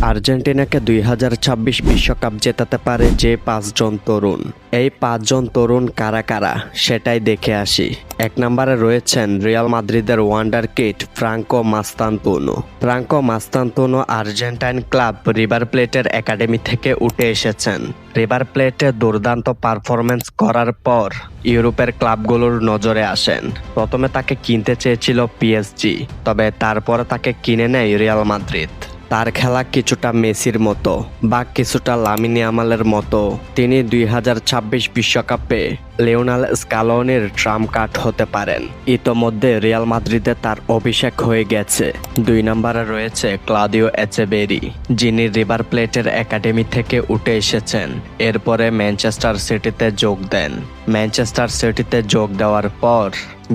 আর্জেন্টিনাকে ২০২৬ বিশ্বকাপ জেতাতে পারে যে পাঁচজন তরুণ। এই পাঁচজন তরুণ কারা কারা সেটাই দেখে আসি। এক নম্বরে রয়েছেন রিয়াল মাদ্রিদের wonder kid Franco Mastantuono. Franco Mastantuono Argentine club River প্লেটের একাডেমি থেকে উঠে এসেছেন। রিভার প্লেটে দুর্দান্ত পারফরমেন্স করার পর ইউরোপের ক্লাবগুলোর নজরে আসেন। প্রথমে তাকে কিনতে চেয়েছিল পিএসজি, তবে তারপরে তাকে কিনে নেয় রিয়াল মাদ্রিদ। তার খেলা কিছুটা মেসির মতো বা কিছুটা লামিন ইয়ামালের মতো। তিনি ২০২৬ বিশ্বকাপে লিওনেল স্কালোনির ট্রাম্প কার্ড হতে পারেন। ইতোমধ্যে রিয়াল মাদ্রিদে তার অভিষেক হয়ে গেছে। ২ নম্বরে রয়েছে ক্লাউদিও এচেবেরি, যিনি রিভার প্লেটের একাডেমি থেকে উঠে এসেছেন। এরপরে ম্যানচেস্টার সিটিতে যোগ দেন। ম্যানচেস্টার সিটিতে যোগ দেওয়ার পর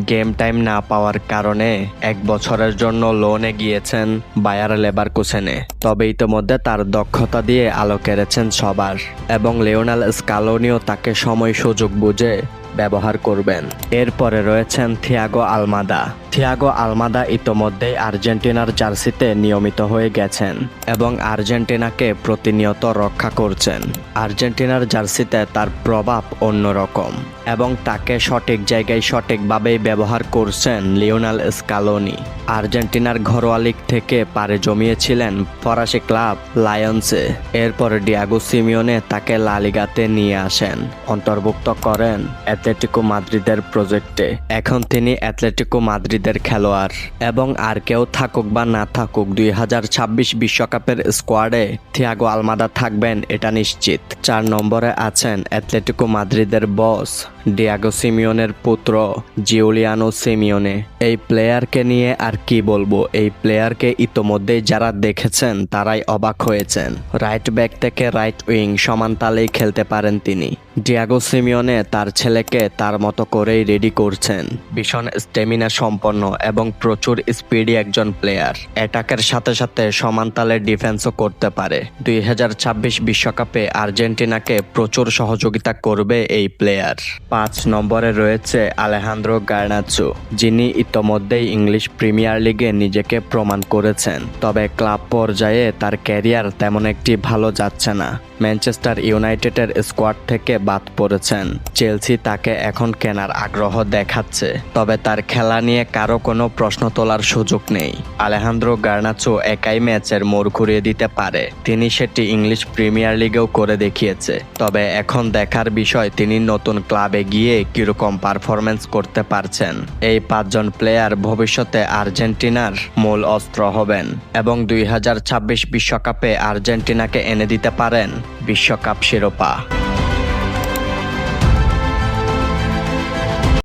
গেম টাইম না পাওয়ার কারণে ১ বছরের জন্য লোনে গিয়েছেন বায়ার লেভারকুসেনে। তবে ইতোমধ্যে তার দক্ষতা দিয়ে আলো কেড়েছেন সবার, এবং লিওনেল স্কালোনিও তাকে সময় সুযোগ বুঝে ব্যবহার করবেন। এরপরে রয়েছেন থিয়াগো আলমাদা। থিয়াগো আলমাদা ইতোমধ্যেই আর্জেন্টিনার জার্সিতে নিয়মিত হয়ে গেছেন এবং আর্জেন্টিনাকে প্রতিনিয়ত রক্ষা করছেন। আর্জেন্টিনার জার্সিতে তার প্রভাব অন্যরকম এবং তাকে সঠিক জায়গায় সঠিকভাবেই ব্যবহার করছেন লিওনেল স্কালোনি। আর্জেন্টিনার ঘরোয়া লিগ থেকে পাড়ি জমিয়েছিলেন ফরাসি ক্লাব লায়ন্সে। এরপর ডিয়াগো সিমিওনে তাকে লা লিগাতে নিয়ে আসেন, অন্তর্ভুক্ত করেন অ্যাটলেটিকো মাদ্রিদের প্রজেক্টে। এখন তিনি অ্যাটলেটিকো মাদ্রিদের খেলোয়াড়, এবং আর কেউ থাকুক বা না থাকুক ২০২৬ বিশ্বকাপের স্কোয়াডে থিয়াগো আলমাদা থাকবেন এটা নিশ্চিত। ৪ নম্বরে আছেন অ্যাটলেটিকো মাদ্রিদের বস ডিয়াগো সিমিওনের পুত্র জিউলিয়ানো সিমিওনে। এই প্লেয়ারকে নিয়ে আর কি বলবো, এই প্লেয়ারকে ইতোমধ্যেই যারা দেখেছেন তারাই অবাক হয়েছেন। রাইট ব্যাক থেকে রাইট উইং সমান তালেই খেলতে পারেন তিনি। ডিয়াগো সিমিওনে তার ছেলেকে তার মতো করেই রেডি করছেন। ভীষণ স্টেমিনা সম্পন্ন এবং প্রচুর স্পিডি একজন প্লেয়ার। অ্যাটাকের সাথে সাথে সমান তালে ডিফেন্সও করতে পারে। ২০২৬ বিশ্বকাপে আর্জেন্টিনাকে প্রচুর সহযোগিতা করবে এই প্লেয়ার। ৫ নম্বরে রয়েছে আলেহান্দ্রো গার্নাচো, যিনি ইতোমধ্যেই ইংলিশ প্রিমিয়ার লিগে নিজেকে প্রমাণ করেছেন। তবে ক্লাব পর্যায়ে তার ক্যারিয়ার তেমন একটি ভালো যাচ্ছে না। ম্যানচেস্টার ইউনাইটেডের স্কোয়াড থেকে বাদ পড়েছেন। চেলসি তাকে এখন কেনার আগ্রহ দেখাচ্ছে, তবে তার খেলা নিয়ে কারো কোনো প্রশ্ন তোলার সুযোগ নেই। আলেহান্দ্রো গার্নাচো একাই ম্যাচের মোড় ঘুরিয়ে দিতে পারে। তিনি সেটি ইংলিশ প্রিমিয়ার লিগেও করে দেখিয়েছে। তবে এখন দেখার বিষয় তিনি নতুন ক্লাবে গিয়ে কিরকম পারফরমেন্স করতে পারছেন। এই ৫ জন প্লেয়ার ভবিষ্যতে আর্জেন্টিনার মূল অস্ত্র হবেন এবং ২০২৬ বিশ্বকাপে আর্জেন্টিনাকে এনে দিতে পারেন বিশ্বকাপ শিরোপা।